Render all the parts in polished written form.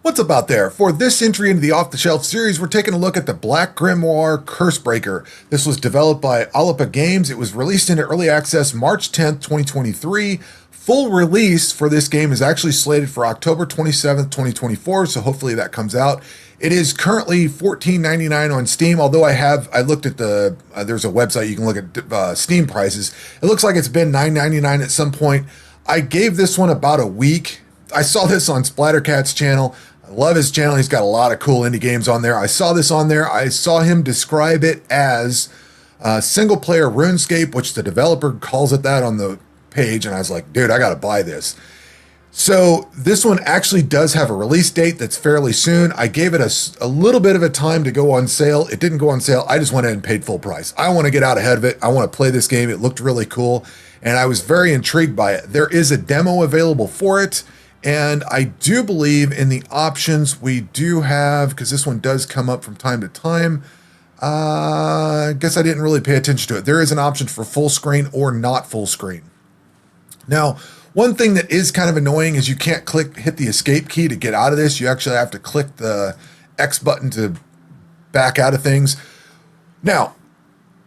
What's up out there? For this entry into the off-the-shelf series, we're taking a look at the Black Grimoire Cursebreaker. This was developed by Alapa Games. It was released into early access March 10th, 2023. Full release for this game is actually slated for October 27th, 2024, so hopefully that comes out. It is currently $14.99 on Steam, although I looked at the, there's a website you can look at Steam prices. It looks like it's been $9.99 at some point. I gave this one about a week. I saw this on Splattercat's channel. I love his channel. He's got a lot of cool indie games on there. I saw this on there. I saw him describe it as single player RuneScape, which the developer calls it that on the page. And I was like, dude, I got to buy this. So this one actually does have a release date that's fairly soon. I gave it a little bit of a time to go on sale. It didn't go on sale. I just went in and paid full price. I want to get out ahead of it. I want to play this game. It looked really cool. And I was very intrigued by it. There is a demo available for it. And I do believe in the options we do have, because this one does come up from time to time. I guess I didn't really pay attention to it. There is an option for full screen or not full screen. Now, one thing that is kind of annoying is you can't hit the escape key to get out of this. You actually have to click the X button to back out of things. Now,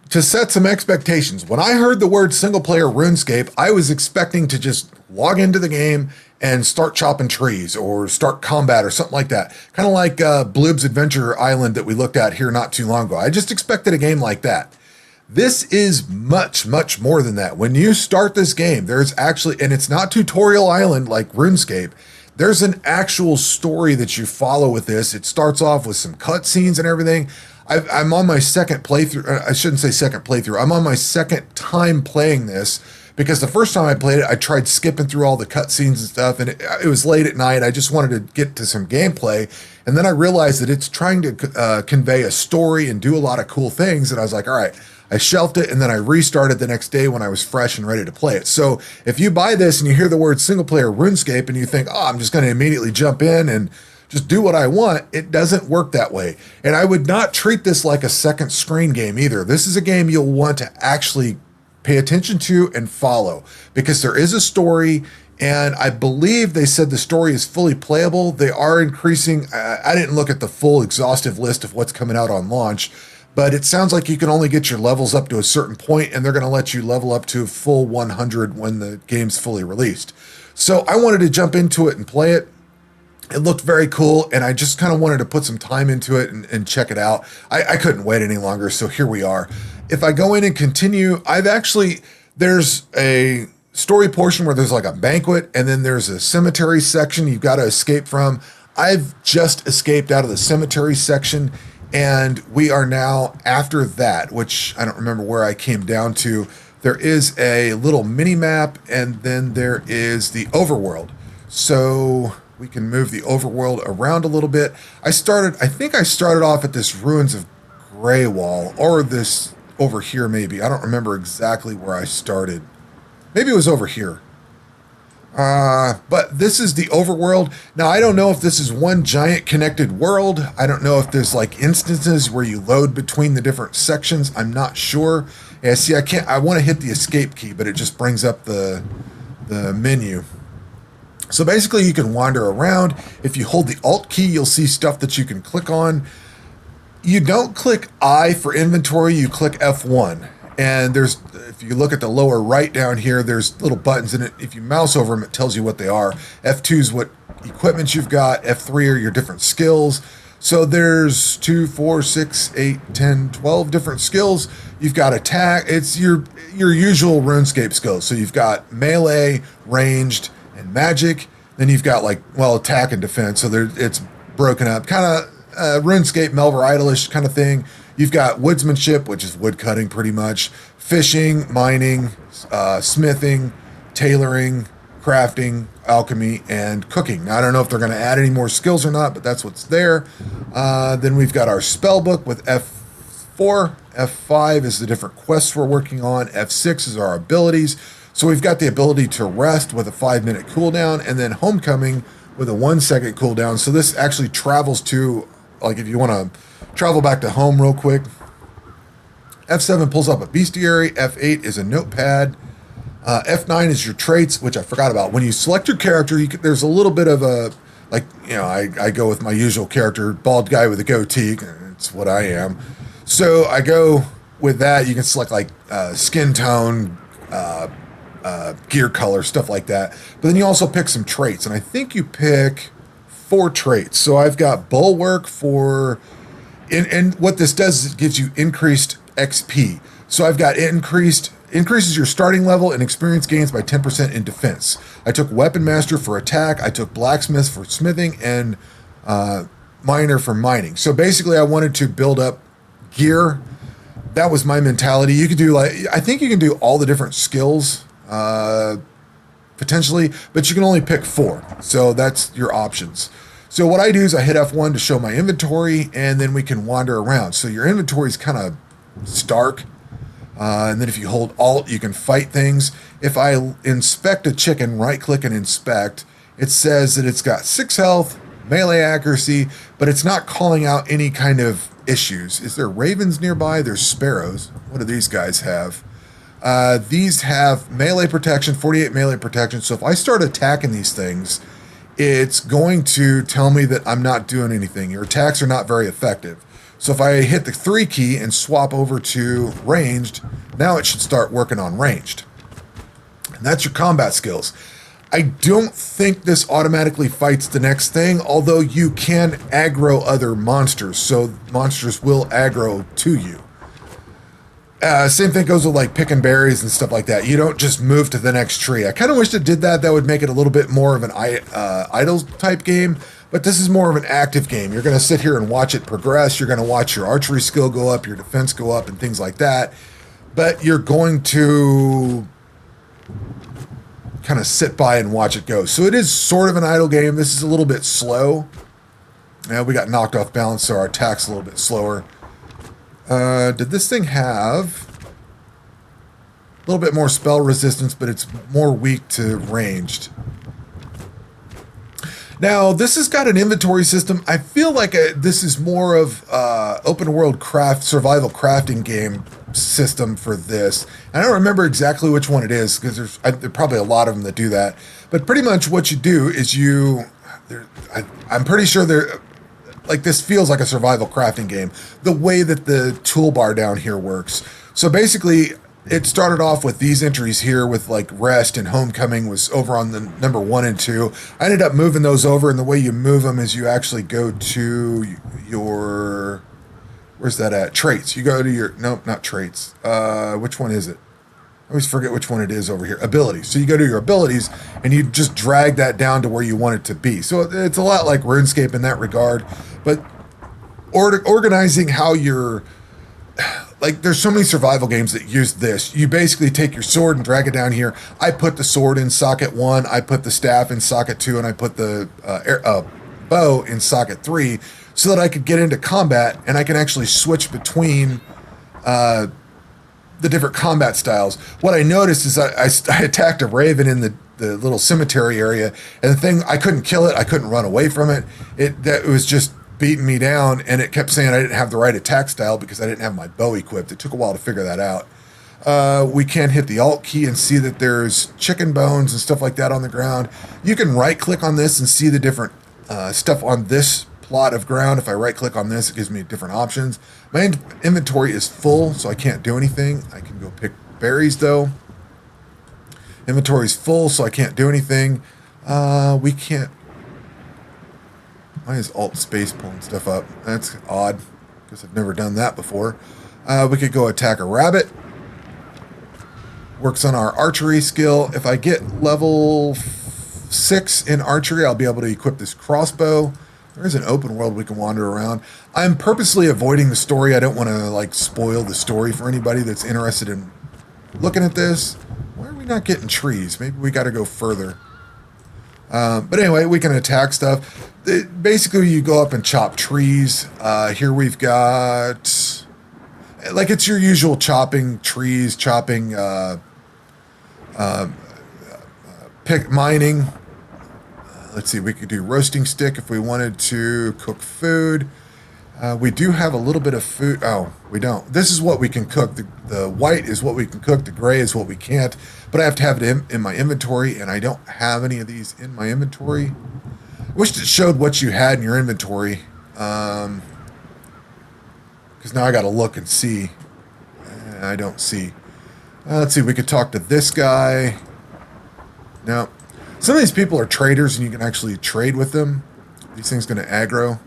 to set some expectations, when I heard the word single player RuneScape, I was expecting to just log into the game and start chopping trees or start combat or something like that. Kind of like Bloob's Adventure Island that we looked at here not too long ago. I just expected a game like that. This is much, much more than that. When you start this game, there's actually, and it's not Tutorial Island like RuneScape, there's an actual story that you follow with this. It starts off with some cutscenes and everything. I'm on my second playthrough. I shouldn't say second playthrough. I'm on my second time playing this because the first time I played it, I tried skipping through all the cutscenes and stuff, and it was late at night. I just wanted to get to some gameplay, and then I realized that it's trying to convey a story and do a lot of cool things, and I was like, all right. I shelved it, and then I restarted the next day when I was fresh and ready to play it. So if you buy this and you hear the word single player RuneScape and you think, oh, I'm just going to immediately jump in and just do what I want, it doesn't work that way. And I would not treat this like a second screen game either. This is a game you'll want to actually pay attention to and follow because there is a story, and I believe they said the story is fully playable. They are increasing. I didn't look at the full exhaustive list of what's coming out on launch, but it sounds like you can only get your levels up to a certain point, and they're going to let you level up to full 100 when the game's fully released. So I wanted to jump into it and play it. It looked very cool, and I just kind of wanted to put some time into it and check it out. I couldn't wait any longer, so here we are. If I go in and continue, there's a story portion where there's like a banquet, and then there's a cemetery section you've got to escape from. I've just escaped out of the cemetery section, and we are now after that, which I don't remember where I came down to. There is a little mini map, and then there is the overworld. So we can move the overworld around a little bit. I think I started off at this Ruins of Greywall, or this over here maybe. I don't remember exactly where I started. Maybe it was over here. But this is the overworld. Now, I don't know if this is one giant connected world. I don't know if there's like instances where you load between the different sections. I'm not sure. Yeah, see, I want to hit the escape key, but it just brings up the menu. So basically you can wander around. If you hold the Alt key, you'll see stuff that you can click on. You don't click I for inventory, you click F1. And if you look at the lower right down here, there's little buttons in it. If you mouse over them, it tells you what they are. F2 is what equipment you've got. F3 are your different skills. So there's 2, 4, 6, 8, 10, 12 different skills. You've got attack. It's your usual RuneScape skills. So you've got melee, ranged, and magic. Then you've got attack and defense. So it's broken up. Kind of RuneScape, Melver Idolish kind of thing. You've got woodsmanship, which is wood cutting pretty much, fishing, mining, smithing, tailoring, crafting, alchemy, and cooking. Now, I don't know if they're going to add any more skills or not, but that's what's there. Then we've got our spell book with F4. F5 is the different quests we're working on. F6 is our abilities. So we've got the ability to rest with a 5-minute cooldown, and then homecoming with a 1-second cooldown. So this actually travels to, like, if you want to travel back to home real quick. F7 pulls up a bestiary. F8 is a notepad. F9 is your traits, which I forgot about. When you select your character, there's a little bit of a, like, I go with my usual character, bald guy with a goatee. It's what I am. So I go with that. You can select like skin tone, gear color, stuff like that. But then you also pick some traits, and I think you pick 4 traits. So I've got bulwark for, and what this does is it gives you increased XP. So I've got increases your starting level and experience gains by 10% in defense. I took weapon master for attack. I took blacksmith for smithing, and miner for mining. So basically, I wanted to build up gear. That was my mentality. You could do I think you can do all the different skills potentially, but you can only pick 4. So that's your options. So what I do is I hit F1 to show my inventory, and then we can wander around. So your inventory is kind of stark. And then if you hold Alt, you can fight things. If I inspect a chicken, right click and inspect, it says that it's got 6 health, melee accuracy, but it's not calling out any kind of issues. Is there ravens nearby? There's sparrows. What do these guys have? These have melee protection, 48 melee protection. So if I start attacking these things, it's going to tell me that I'm not doing anything. Your attacks are not very effective. So if I hit the 3 key and swap over to ranged, now it should start working on ranged. And that's your combat skills. I don't think this automatically fights the next thing, although you can aggro other monsters, so monsters will aggro to you. Same thing goes with like picking berries and stuff like that. You don't just move to the next tree. I kind of wish it did that. That would make it a little bit more of an idle type game. But this is more of an active game. You're going to sit here and watch it progress. You're going to watch your archery skill go up, your defense go up, and things like that. But you're going to kind of sit by and watch it go. So it is sort of an idle game. This is a little bit slow. We got knocked off balance, so our attack's a little bit slower. Did this thing have a little bit more spell resistance, but it's more weak to ranged? Now, this has got an inventory system. I feel like this is more of open world survival crafting game system for this. I don't remember exactly which one it is, because there's probably a lot of them that do that. But pretty much what you do is I'm pretty sure this feels like a survival crafting game, the way that the toolbar down here works. So basically, it started off with these entries here with like rest and homecoming was over on the number 1 and 2. I ended up moving those over, and the way you move them is you actually go to your, where's that at? Traits. You go to your, nope, not traits. Which one is it? I always forget which one it is over here. Abilities. So you go to your abilities and you just drag that down to where you want it to be. So it's a lot like RuneScape in that regard, but organizing how you're, like, there's so many survival games that use this. You basically take your sword and drag it down here. I put the sword in socket 1, I put the staff in socket 2, and I put the bow in socket 3 so that I could get into combat, and I can actually switch between the different combat styles. What I noticed is I attacked a raven in the little cemetery area, and the thing, I couldn't kill it, I couldn't run away from it. It was just beating me down, and it kept saying I didn't have the right attack style because I didn't have my bow equipped. It took a while to figure that out. We can hit the Alt key and see that there's chicken bones and stuff like that on the ground. You can right click on this and see the different stuff on this plot of ground. If I right click on this, it gives me different options. My inventory is full, so I can't do anything. I can go pick berries though. Inventory is full, so I can't do anything. We can't. Why is Alt space pulling stuff up? That's odd, because I've never done that before. We could go attack a rabbit. Works on our archery skill. If I get level 6 in archery, I'll be able to equip this crossbow. There is an open world we can wander around. I'm purposely avoiding the story. I don't want to spoil the story for anybody that's interested in looking at this. Why are we not getting trees? Maybe we got to go further. But anyway, we can attack stuff. Basically, you go up and chop trees. Here we've got, it's your usual chopping trees, chopping, mining. Let's see, we could do roasting stick if we wanted to cook food. We do have a little bit of food. Oh, we don't. This is what we can cook. The white is what we can cook. The gray is what we can't. But I have to have it in my inventory, and I don't have any of these in my inventory. Wished it showed what you had in your inventory. Because now I got to look and see. I don't see. Let's see. We could talk to this guy. No. Some of these people are traders, and you can actually trade with them. These things going to aggro.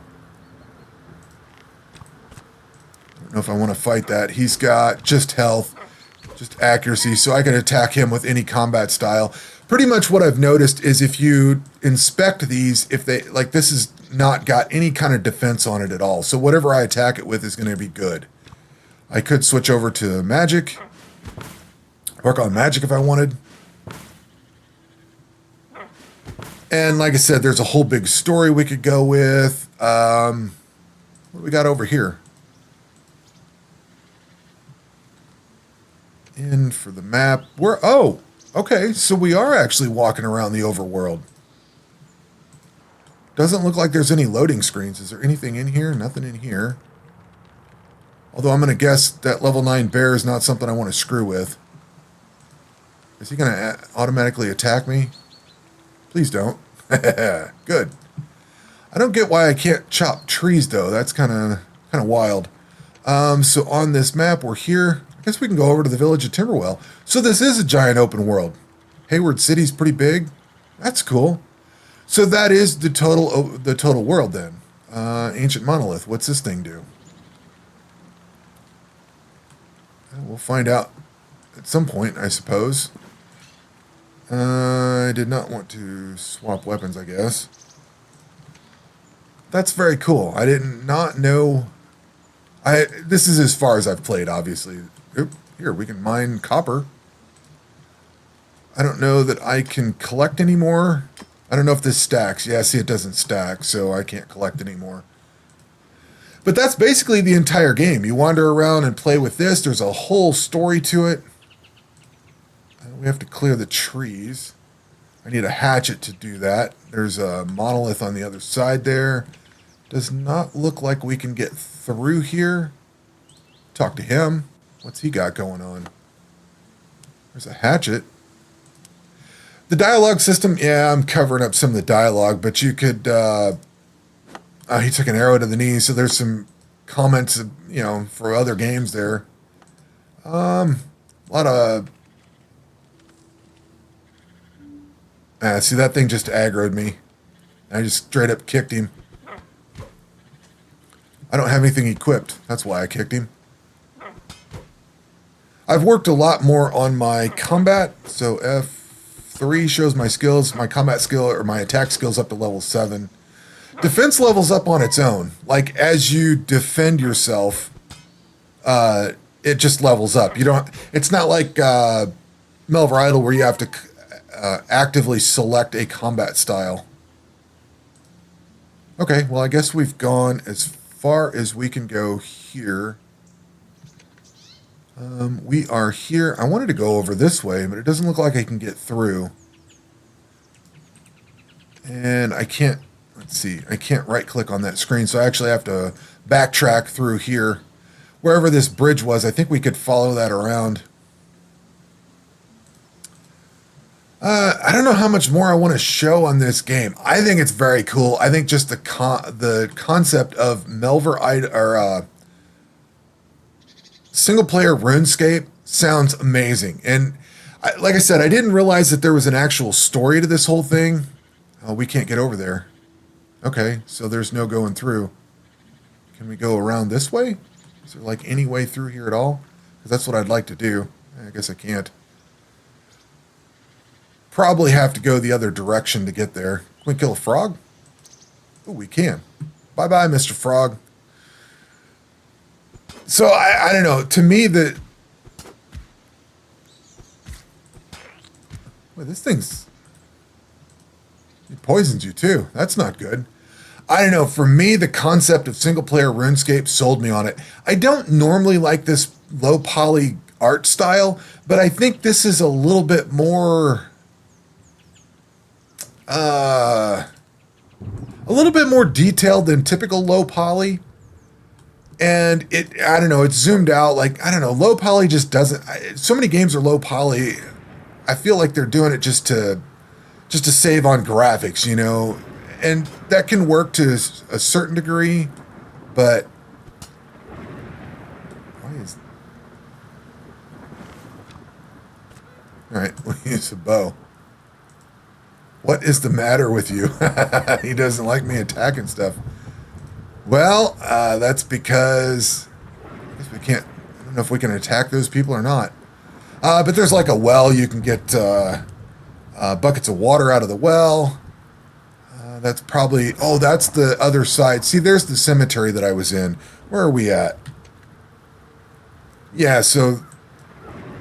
I don't know if I want to fight that. He's got just health, just accuracy, so I can attack him with any combat style. Pretty much what I've noticed is if you inspect these, if they, like, this has not got any kind of defense on it at all. So whatever I attack it with is going to be good. I could switch over to magic. Work on magic if I wanted. And like I said, there's a whole big story we could go with. What do we got over here? In for the map. Oh, okay. So we are actually walking around the overworld. Doesn't look like there's any loading screens. Is there anything in here? Nothing in here. Although I'm going to guess that level 9 bear is not something I want to screw with. Is he going to automatically attack me? Please don't. Good. I don't get why I can't chop trees, though. That's kind of wild. So on this map, we're here. I guess we can go over to the village of Timberwell. So this is a giant open world. Hayward City's pretty big. That's cool. So that is the total world then. Ancient monolith. What's this thing do? We'll find out at some point, I suppose. I did not want to swap weapons, I guess. That's very cool. I did not know. This is as far as I've played, obviously. Oop, here, we can mine copper. I don't know that I can collect anymore. I don't know if this stacks. Yeah, see, it doesn't stack, so I can't collect anymore. But that's basically the entire game. You wander around and play with this. There's a whole story to it. We have to clear the trees. I need a hatchet to do that. There's a monolith on the other side there. Does not look like we can get through here. Talk to him. What's he got going on? There's a hatchet. The dialogue system, yeah, I'm covering up some of the dialogue, but you could... he took an arrow to the knee, so there's some comments, you know, for other games there. A lot of... see, that thing just aggroed me. I just straight up kicked him. I don't have anything equipped. That's why I kicked him. I've worked a lot more on my combat. So F3 shows my skills. My combat skill or my attack skills up to level 7. Defense levels up on its own. Like, as you defend yourself, it just levels up. You don't... It's not like Melvor Idle where you have to... actively select a combat style. Okay, well, I guess we've gone as far as we can go here. We are here. I wanted to go over this way, but it doesn't look like I can get through. And I can't, let's see, I can't right-click on that screen, so I actually have to backtrack through here. Wherever this bridge was, I think we could follow that around. I don't know how much more I want to show on this game. I think it's very cool. I think just the concept of Melvor or single player RuneScape sounds amazing. And like I said, I didn't realize that there was an actual story to this whole thing. Oh, we can't get over there. Okay, so there's no going through. Can we go around this way? Is there like any way through here at all? Because that's what I'd like to do. I guess I can't. Probably have to go the other direction to get there. Can we kill a frog? Oh, we can. Bye-bye, Mr. Frog. So, I don't know. To me, Wait, this thing's... It poisons you, too. That's not good. I don't know. For me, the concept of single-player RuneScape sold me on it. I don't normally like this low-poly art style, but I think this is a little bit more... a little bit more detailed than typical low poly, and I don't know, it's zoomed out. Like, I don't know, low poly just doesn't. So many games are low poly. I feel like they're doing it just to save on graphics, you know. and that can work to a certain degree, but why is... All right, we'll use a bow. What is the matter with you? He doesn't like me attacking stuff. Well, that's because I guess we can't. I don't know if we can attack those people or not. But there's like a well. You can get buckets of water out of the well. That's probably... Oh, that's the other side. See, there's the cemetery that I was in. Where are we at? Yeah, so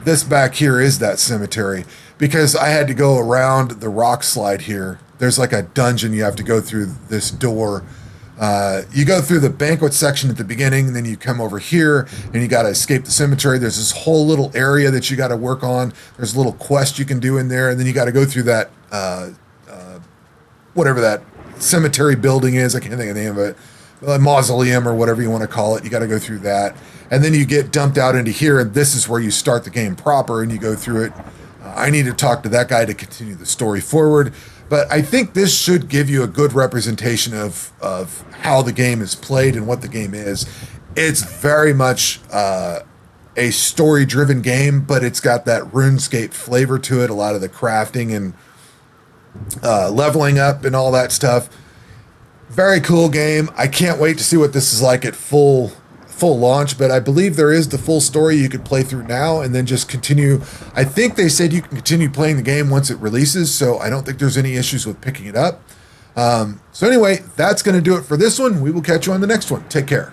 this back here is that cemetery. Because I had to go around the rock slide here. There's like a dungeon you have to go through this door. You go through the banquet section at the beginning, and then you come over here, and you got to escape the cemetery. There's this whole little area that you got to work on. There's a little quest you can do in there, and then you got to go through that, whatever that cemetery building is. I can't think of the name of it. A mausoleum or whatever you want to call it. You got to go through that. And then you get dumped out into here, and this is where you start the game proper, and you go through it. I need to talk to that guy to continue the story forward. But I think this should give you a good representation of how the game is played and what the game is. It's very much a story-driven game, but it's got that RuneScape flavor to it, a lot of the crafting and leveling up and all that stuff. Very cool game. I can't wait to see what this is like at full launch, but I believe there is the full story you could play through now and then just continue. I think they said you can continue playing the game once it releases, so I don't think there's any issues with picking it up. So anyway, that's going to do it for this one. We will catch you on the next one. Take care.